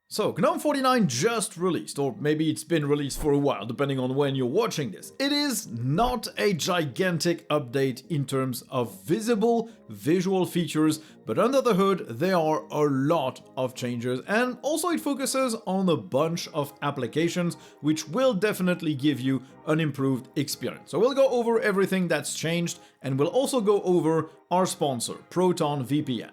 So, GNOME 49 just released, or maybe it's been released for a while, depending on when you're watching this. It is not a gigantic update in terms of visible visual features, but under the hood there are a lot of changes, and also it focuses on a bunch of applications which will definitely give you an improved experience. So we'll go over everything that's changed, and we'll also go over our sponsor, Proton VPN.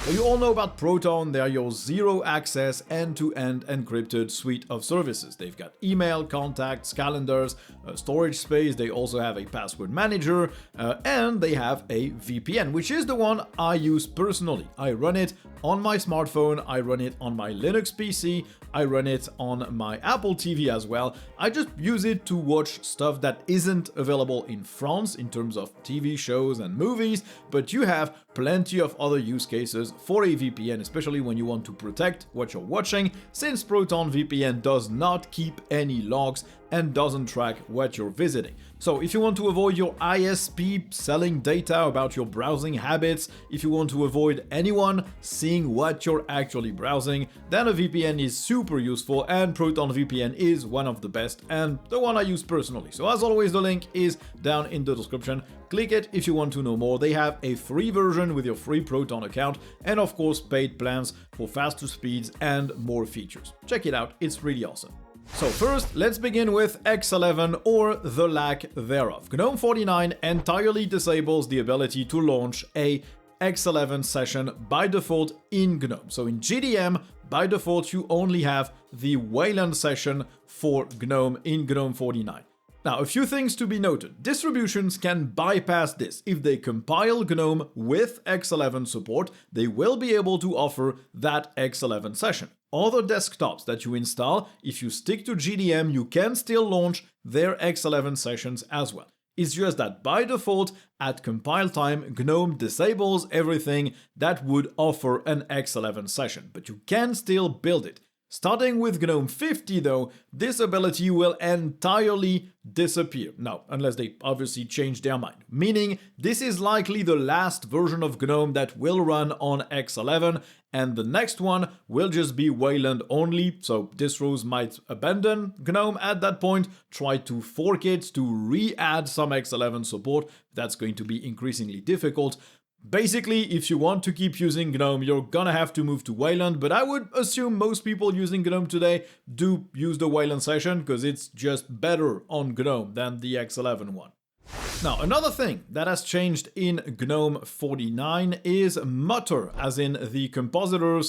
So you all know about Proton. They are your zero-access, end-to-end encrypted suite of services. They've got email, contacts, calendars, storage space. They also have a password manager, and they have a VPN, which is the one I use personally. I run it on my smartphone, I run it on my Linux PC, I run it on my Apple TV as well. I just use it to watch stuff that isn't available in France in terms of TV shows and movies, but you have plenty of other use cases for a VPN, especially when you want to protect what you're watching, since Proton VPN does not keep any logs and doesn't track what you're visiting. So if you want to avoid your ISP selling data about your browsing habits, if you want to avoid anyone seeing what you're actually browsing, then a VPN is super useful, and Proton VPN is one of the best and the one I use personally. So as always, the link is down in the description. Click it if you want to know more. They have a free version with your free Proton account, and of course paid plans for faster speeds and more features. Check it out, it's really awesome. So first, let's begin with X11 or the lack thereof. GNOME 49 entirely disables the ability to launch a X11 session by default in GNOME. So in GDM, by default, you only have the Wayland session for GNOME in GNOME 49. Now, a few things to be noted. Distributions can bypass this. If they compile GNOME with X11 support, they will be able to offer that X11 session. Other desktops that you install, if you stick to GDM, you can still launch their X11 sessions as well. It's just that by default, at compile time, GNOME disables everything that would offer an X11 session, but you can still build it. Starting with GNOME 50 though, this ability will entirely disappear. Now, unless they obviously change their mind. Meaning, this is likely the last version of GNOME that will run on X11, and the next one will just be Wayland only, so distros might abandon GNOME at that point, try to fork it to re-add some X11 support. That's going to be increasingly difficult. Basically, if you want to keep using GNOME, you're gonna have to move to Wayland, but I would assume most people using GNOME today do use the Wayland session because it's just better on GNOME than the X11 one. Now, another thing that has changed in GNOME 49 is Mutter, as in the compositor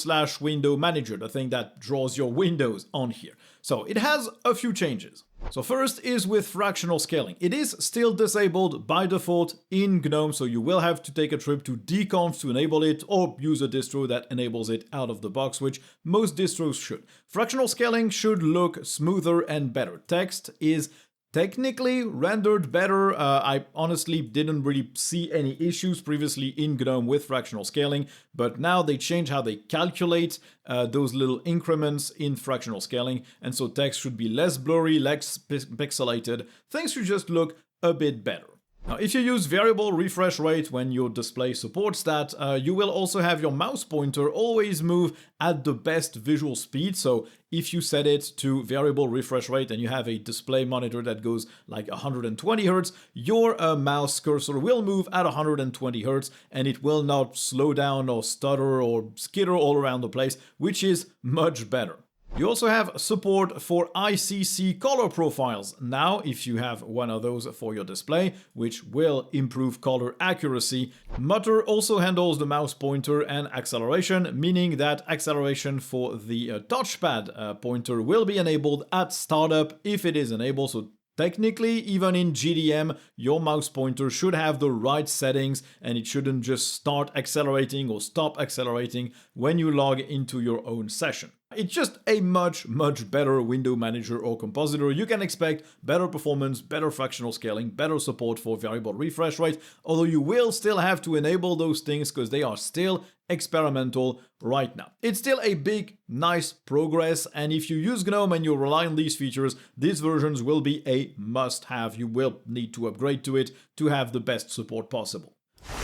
/ window manager, the thing that draws your windows on here. So it has a few changes. So first is with fractional scaling. It is still disabled by default in GNOME, so you will have to take a trip to dconf to enable it, or use a distro that enables it out of the box, which most distros should. Fractional scaling should look smoother and better. Text is technically rendered better. I honestly didn't really see any issues previously in GNOME with fractional scaling, but now they change how they calculate those little increments in fractional scaling, and so text should be less blurry, less pixelated. Things should just look a bit better. Now, if you use variable refresh rate when your display supports that, you will also have your mouse pointer always move at the best visual speed. So if you set it to variable refresh rate and you have a display monitor that goes like 120 Hz, your mouse cursor will move at 120 Hz and it will not slow down or stutter or skitter all around the place, which is much better. You also have support for ICC color profiles now, if you have one of those for your display, which will improve color accuracy. Mutter also handles the mouse pointer and acceleration, meaning that acceleration for the touchpad pointer will be enabled at startup if it is enabled. So technically, even in GDM, your mouse pointer should have the right settings and it shouldn't just start accelerating or stop accelerating when you log into your own session. It's just a much better window manager or compositor. You can expect better performance, better fractional scaling, better support for variable refresh rate, although you will still have to enable those things because they are still experimental right now. It's still a big, nice progress, and if you use GNOME and you rely on these features, these versions will be a must-have. You will need to upgrade to it to have the best support possible.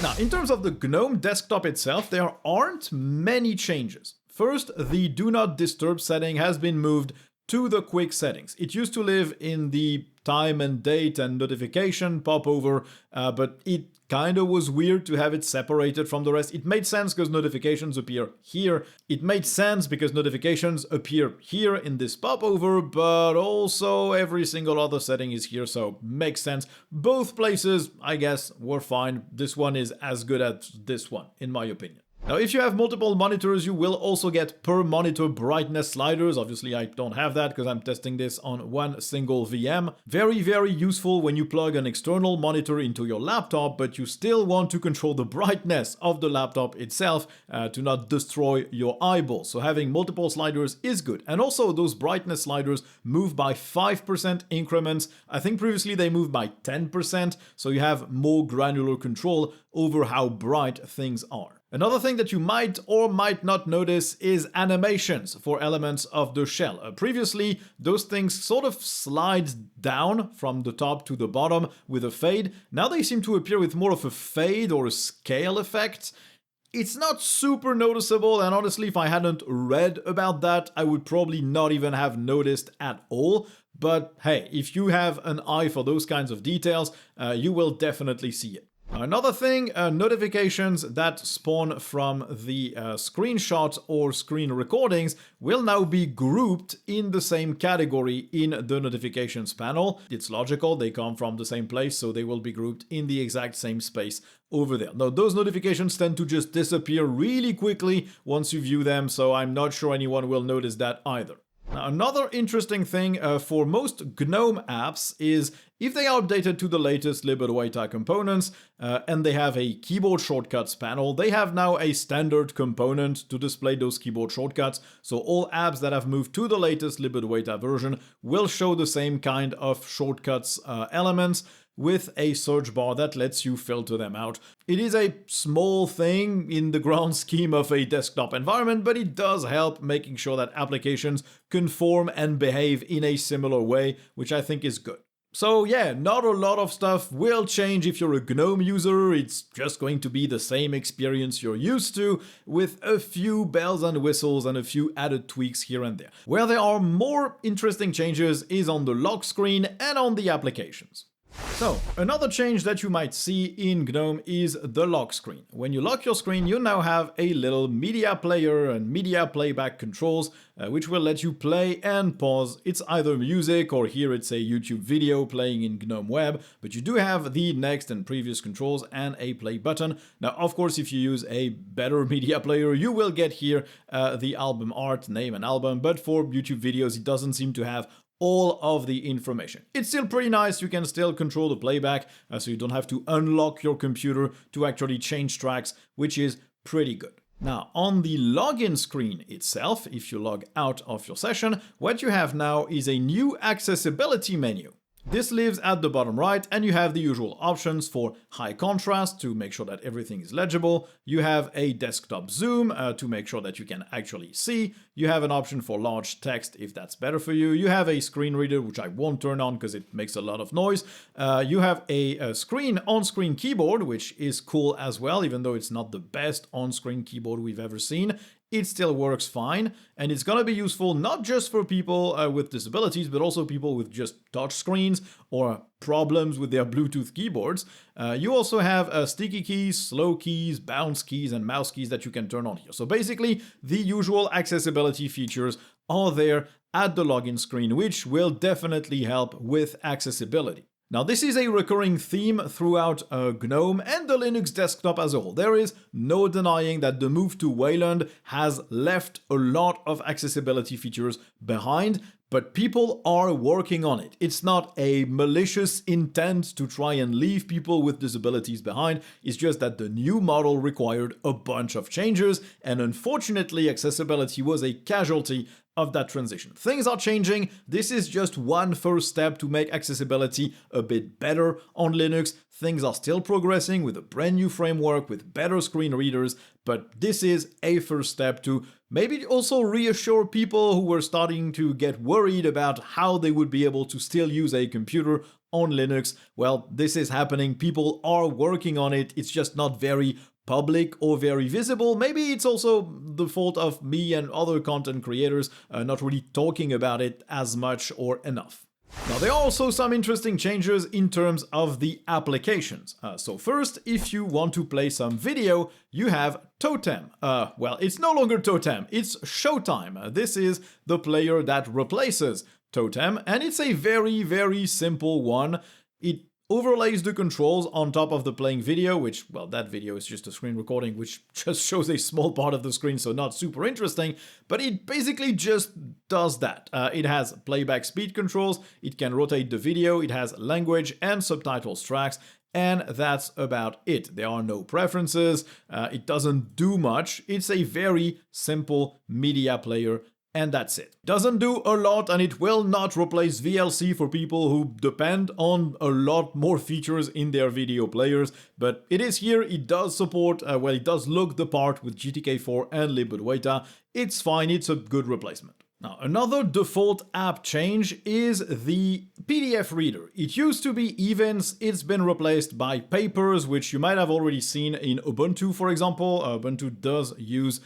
Now, in terms of the GNOME desktop itself, there aren't many changes. First, the Do Not Disturb setting has been moved to the quick settings. It used to live in the time and date and notification popover, but it kind of was weird to have it separated from the rest. It made sense because notifications appear here. It made sense because notifications appear here in this popover, but also every single other setting is here, so makes sense. Both places, I guess, were fine. This one is as good as this one, in my opinion. Now, if you have multiple monitors, you will also get per monitor brightness sliders. Obviously, I don't have that because I'm testing this on one single VM. Very, very useful when you plug an external monitor into your laptop, but you still want to control the brightness of the laptop itself to not destroy your eyeballs. So having multiple sliders is good. And also, those brightness sliders move by 5% increments. I think previously they moved by 10%, so you have more granular control over how bright things are. Another thing that you might or might not notice is animations for elements of the shell. Previously, those things sort of slide down from the top to the bottom with a fade. Now they seem to appear with more of a fade or a scale effect. It's not super noticeable, and honestly, if I hadn't read about that, I would probably not even have noticed at all. But hey, if you have an eye for those kinds of details, you will definitely see it. Another thing, notifications that spawn from the screenshot or screen recordings will now be grouped in the same category in the notifications panel. It's logical, they come from the same place, so they will be grouped in the exact same space over there. Now, those notifications tend to just disappear really quickly once you view them, so I'm not sure anyone will notice that either. Now, another interesting thing for most GNOME apps is if they are updated to the latest libadwaita components and they have a keyboard shortcuts panel, they have now a standard component to display those keyboard shortcuts. So all apps that have moved to the latest libadwaita version will show the same kind of shortcuts elements with a search bar that lets you filter them out. It is a small thing in the grand scheme of a desktop environment, but it does help making sure that applications conform and behave in a similar way, which I think is good. So yeah, not a lot of stuff will change if you're a GNOME user. It's just going to be the same experience you're used to, with a few bells and whistles and a few added tweaks here and there. Where there are more interesting changes is on the lock screen and on the applications. So, another change that you might see in GNOME is the lock screen. When you lock your screen, you now have a little media player and media playback controls, which will let you play and pause. It's either music or here it's a YouTube video playing in GNOME Web, but you do have the next and previous controls and a play button. Now, of course, if you use a better media player, you will get here the album art, name and album, but for YouTube videos, it doesn't seem to have all of the information. It's still pretty nice, you can still control the playback, so you don't have to unlock your computer to actually change tracks, which is pretty good. Now, on the login screen itself, if you log out of your session, what you have now is a new accessibility menu. This lives at the bottom right, and you have the usual options for high contrast to make sure that everything is legible. You have a desktop zoom to make sure that you can actually see. You have an option for large text if that's better for you. You have a screen reader, which I won't turn on because it makes a lot of noise. You have a on-screen keyboard, which is cool as well, even though it's not the best on-screen keyboard we've ever seen. It still works fine, and it's gonna be useful not just for people with disabilities, but also people with just touch screens or problems with their Bluetooth keyboards. You also have sticky keys, slow keys, bounce keys, and mouse keys that you can turn on here. So basically, the usual accessibility features are there at the login screen, which will definitely help with accessibility. Now, this is a recurring theme throughout GNOME and the Linux desktop as a whole. There is no denying that the move to Wayland has left a lot of accessibility features behind, but people are working on it. It's not a malicious intent to try and leave people with disabilities behind. It's just that the new model required a bunch of changes, and unfortunately, accessibility was a casualty of that transition. Things are changing. This is just one first step to make accessibility a bit better on Linux. Things are still progressing with a brand new framework with better screen readers, but this is a first step to maybe also reassure people who were starting to get worried about how they would be able to still use a computer on Linux. Well, this is happening. People are working on it. It's just not very public or very visible. Maybe it's also the fault of me and other content creators not really talking about it as much or enough. Now, there are also some interesting changes in terms of the applications. So first, if you want to play some video, you have Totem. Well, it's no longer Totem, it's Showtime. This is the player that replaces Totem, and it's a very, very simple one. It overlays the controls on top of the playing video, which, well, that video is just a screen recording, which just shows a small part of the screen, so not super interesting, but it basically just does that. It has playback speed controls, it can rotate the video, it has language and subtitles tracks, and that's about it. There are no preferences, it doesn't do much, it's a very simple media player. And that's it. Doesn't do a lot, and it will not replace VLC for people who depend on a lot more features in their video players, but it is here, it does support, well, it does look the part with GTK4 and libadwaita. It's fine, it's a good replacement. Now, another default app change is the PDF reader. It used to be Events, it's been replaced by Papers, which you might have already seen in Ubuntu, for example. Ubuntu does use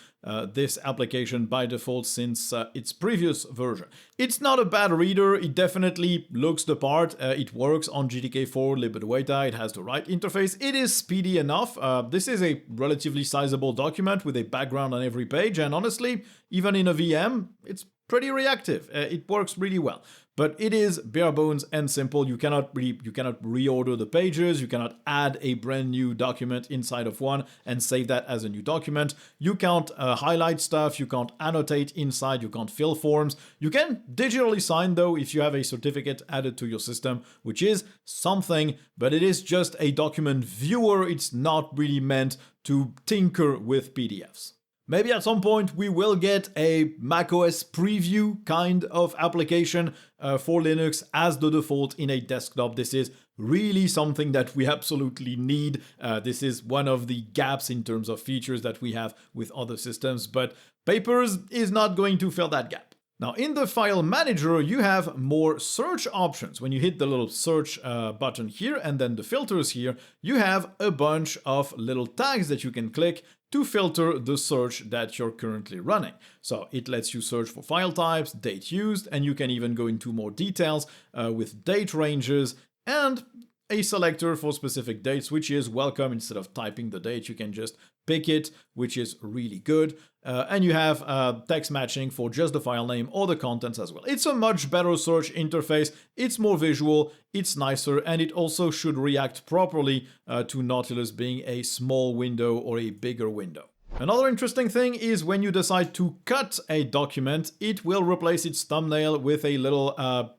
this application by default since its previous version. It's not a bad reader, it definitely looks the part, it works on GTK4, libadwaita, it has the right interface, it is speedy enough. This is a relatively sizable document with a background on every page, and honestly, even in a VM, it's pretty reactive. It works really well, but it is bare bones and simple. You cannot reorder the pages. You cannot add a brand new document inside of one and save that as a new document. You can't highlight stuff. You can't annotate inside. You can't fill forms. You can digitally sign though if you have a certificate added to your system, which is something, but it is just a document viewer. It's not really meant to tinker with PDFs. Maybe at some point we will get a macOS preview kind of application for Linux as the default in a desktop. This is really something that we absolutely need. This is one of the gaps in terms of features that we have with other systems, but Papers is not going to fill that gap. Now, in the file manager, you have more search options. When you hit the little search button here and then the filters here, you have a bunch of little tags that you can click to filter the search that you're currently running. So it lets you search for file types, date used, and you can even go into more details with date ranges and a selector for specific dates, which is welcome. Instead of typing the date, you can just pick it, which is really good. And you have text matching for just the file name or the contents as well. It's a much better search interface. It's more visual, it's nicer, and it also should react properly to Nautilus being a small window or a bigger window. Another interesting thing is when you decide to cut a document, it will replace its thumbnail with a little,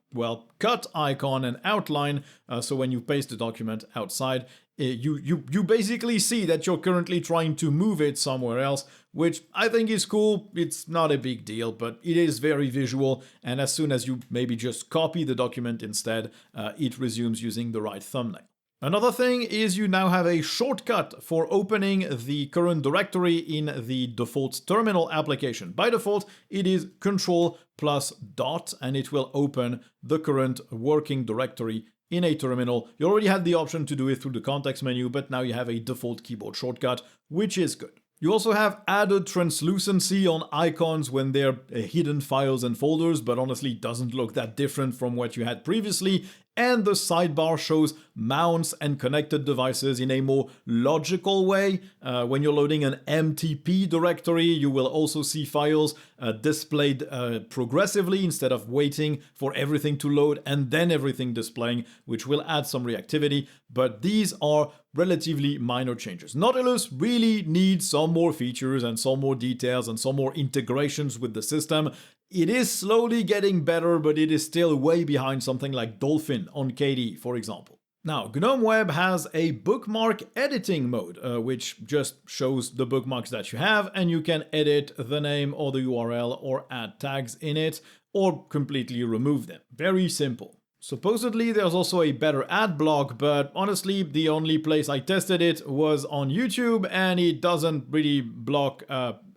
cut icon and outline. So when you paste the document outside, you basically see that you're currently trying to move it somewhere else, which I think is cool. It's not a big deal, but it is very visual. And as soon as you maybe just copy the document instead, it resumes using the right thumbnail. Another thing is you now have a shortcut for opening the current directory in the default terminal application. By default, it is Control plus dot, and it will open the current working directory in a terminal. You already had the option to do it through the context menu, but now you have a default keyboard shortcut, which is good. You also have added translucency on icons when they're hidden files and folders, but honestly it doesn't look that different from what you had previously. And the sidebar shows mounts and connected devices in a more logical way. When you're loading an MTP directory, you will also see files displayed progressively instead of waiting for everything to load and then everything displaying, which will add some reactivity. But these are relatively minor changes. Nautilus really needs some more features and some more details and some more integrations with the system. It is slowly getting better, but it is still way behind something like Dolphin on KDE, for example. Now, GNOME Web has a bookmark editing mode, which just shows the bookmarks that you have, and you can edit the name or the URL or add tags in it, or completely remove them. Very simple. Supposedly there's also a better ad block, but honestly the only place I tested it was on YouTube, and it doesn't really block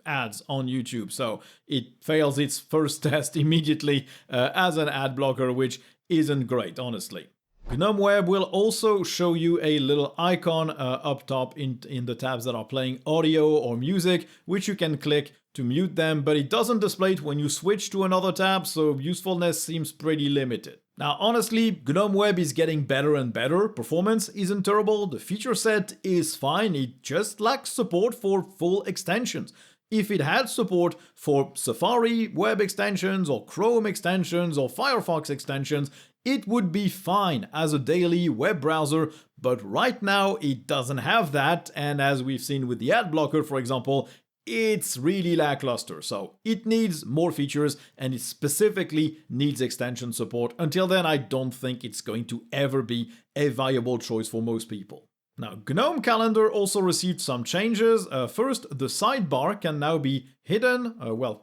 ads on YouTube, so it fails its first test immediately as an ad blocker, which isn't great, honestly. GNOME Web will also show you a little icon up top in the tabs that are playing audio or music, which you can click to mute them, but it doesn't display it when you switch to another tab, so usefulness seems pretty limited. Now, honestly, GNOME Web is getting better and better. Performance isn't terrible, the feature set is fine, it just lacks support for full extensions. If it had support for Safari web extensions or Chrome extensions or Firefox extensions, it would be fine as a daily web browser, but right now it doesn't have that, and as we've seen with the ad blocker, for example, it's really lackluster, so it needs more features and it specifically needs extension support. Until then, I don't think it's going to ever be a viable choice for most people. Now, GNOME Calendar also received some changes. First, the sidebar can now be hidden,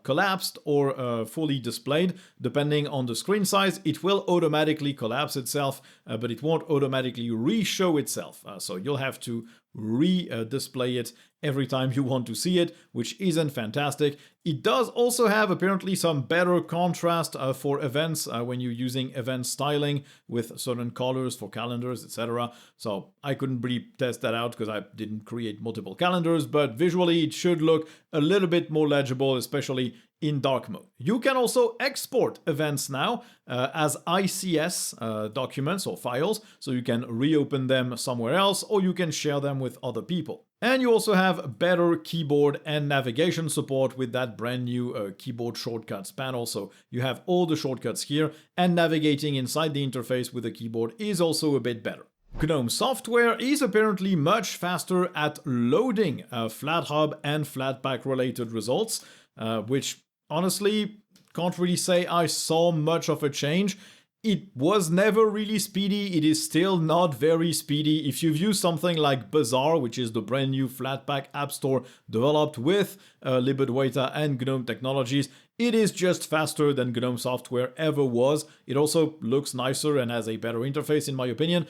collapsed or fully displayed. Depending on the screen size, it will automatically collapse itself, but it won't automatically re-show itself. So you'll have to re-display it every time you want to see it, which isn't fantastic. It does also have apparently some better contrast for events when you're using event styling with certain colors for calendars, etc. So I couldn't really test that out because I didn't create multiple calendars, but visually it should look a little bit more legible, especially in dark mode. You can also export events now as ICS documents or files, so you can reopen them somewhere else or you can share them with other people. And you also have better keyboard and navigation support with that brand new keyboard shortcuts panel, so you have all the shortcuts here, and navigating inside the interface with the keyboard is also a bit better. GNOME software is apparently much faster at loading FlatHub and Flatpak related results, which honestly can't really say I saw much of a change. It was never really speedy, it is still not very speedy. If you've used something like Bazaar, which is the brand new Flatpak app store developed with libadwaita and GNOME technologies, it is just faster than GNOME software ever was. It also looks nicer and has a better interface in my opinion.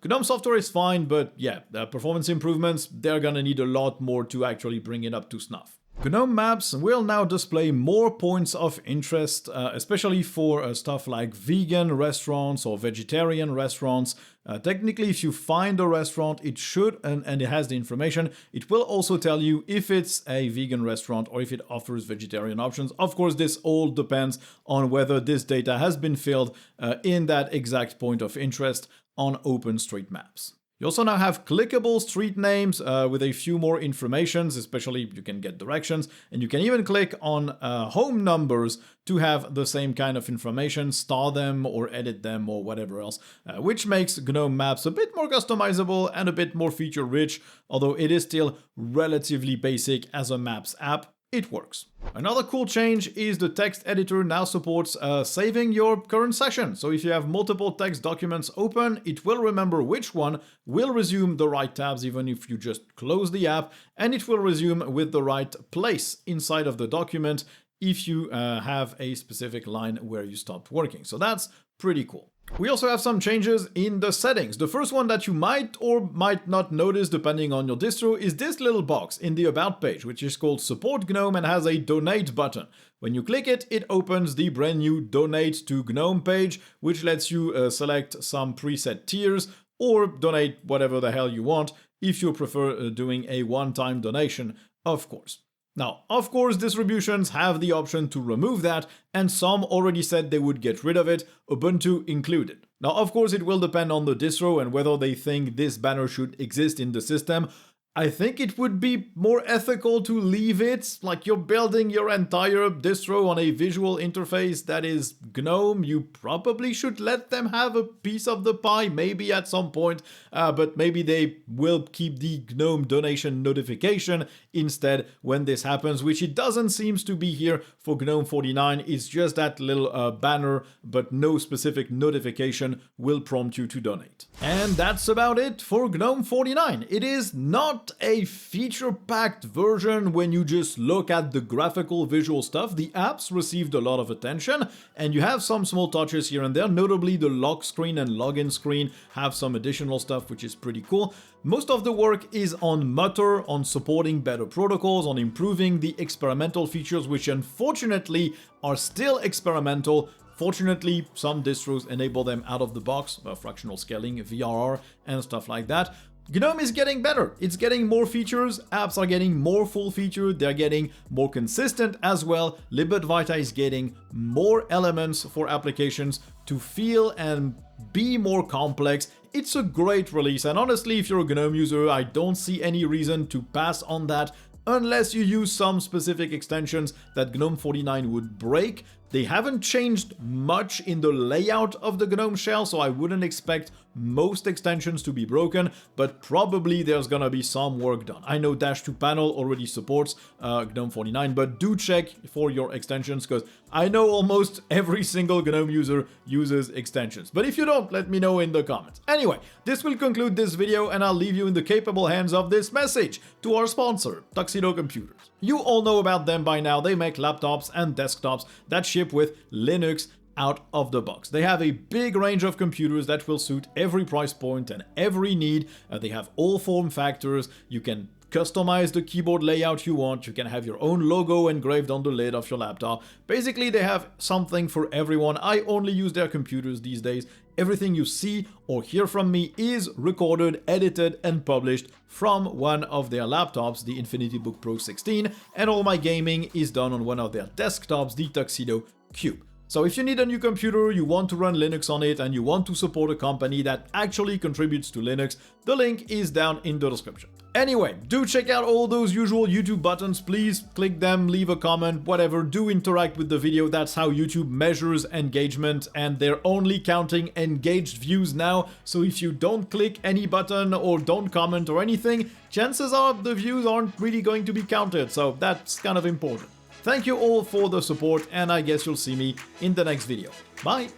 GNOME software is fine, but yeah, performance improvements, they're gonna need a lot more to actually bring it up to snuff. GNOME Maps will now display more points of interest, especially for stuff like vegan restaurants or vegetarian restaurants. Technically, if you find a restaurant, it should, and it has the information, it will also tell you if it's a vegan restaurant or if it offers vegetarian options. Of course, this all depends on whether this data has been filled in that exact point of interest on OpenStreetMaps. You also now have clickable street names with a few more informations, especially you can get directions, and you can even click on home numbers to have the same kind of information, star them or edit them or whatever else, which makes GNOME Maps a bit more customizable and a bit more feature rich, although it is still relatively basic as a Maps app. It works. Another cool change is the text editor now supports saving your current session. So if you have multiple text documents open, it will remember which one will resume the right tabs even if you just close the app, and it will resume with the right place inside of the document if you have a specific line where you stopped working. So that's pretty cool. We also have some changes in the settings. The first one that you might or might not notice depending on your distro is this little box in the About page, which is called Support GNOME and has a Donate button. When you click it, it opens the brand new Donate to GNOME page, which lets you select some preset tiers or donate whatever the hell you want if you prefer doing a one-time donation, of course. Now, of course, distributions have the option to remove that, and some already said they would get rid of it, Ubuntu included. Now, of course, it will depend on the distro and whether they think this banner should exist in the system. I think it would be more ethical to leave it, like you're building your entire distro on a visual interface that is GNOME. You probably should let them have a piece of the pie, maybe at some point, but maybe they will keep the GNOME donation notification instead when this happens, which it doesn't seem to be here for GNOME 49. It's just that little banner, but no specific notification will prompt you to donate. And that's about it for GNOME 49. It is not a feature-packed version when you just look at the graphical visual stuff. The apps received a lot of attention, and you have some small touches here and there, notably the lock screen and login screen have some additional stuff which is pretty cool. Most of the work is on Mutter, on supporting better protocols, on improving the experimental features which unfortunately are still experimental Fortunately, some distros enable them out of the box, fractional scaling, VRR, and stuff like that. GNOME is getting better. It's getting more features, apps are getting more full-featured, they're getting more consistent as well. Libet Vita is getting more elements for applications to feel and be more complex. It's a great release, and honestly, if you're a GNOME user, I don't see any reason to pass on that unless you use some specific extensions that GNOME 49 would break. They haven't changed much in the layout of the GNOME shell, so I wouldn't expect most extensions to be broken, but probably there's gonna be some work done. I know Dash to Panel already supports GNOME 49, but do check for your extensions, because I know almost every single GNOME user uses extensions. But if you don't, let me know in the comments. Anyway, this will conclude this video, and I'll leave you in the capable hands of this message to our sponsor, Tuxedo Computers. You all know about them by now. They make laptops and desktops that ship with Linux out of the box. They have a big range of computers that will suit every price point and every need. They have all form factors. You can customize the keyboard layout you want. You can have your own logo engraved on the lid of your laptop. Basically, they have something for everyone. I only use their computers these days. Everything you see or hear from me is recorded, edited, and published from one of their laptops, the Infinity Book Pro 16, and all my gaming is done on one of their desktops, the Tuxedo Cube. So if you need a new computer, you want to run Linux on it, and you want to support a company that actually contributes to Linux, the link is down in the description. Anyway, do check out all those usual YouTube buttons. Please click them, leave a comment, whatever. Do interact with the video. That's how YouTube measures engagement, and they're only counting engaged views now. So if you don't click any button or don't comment or anything, chances are the views aren't really going to be counted. So that's kind of important. Thank you all for the support, and I guess you'll see me in the next video. Bye!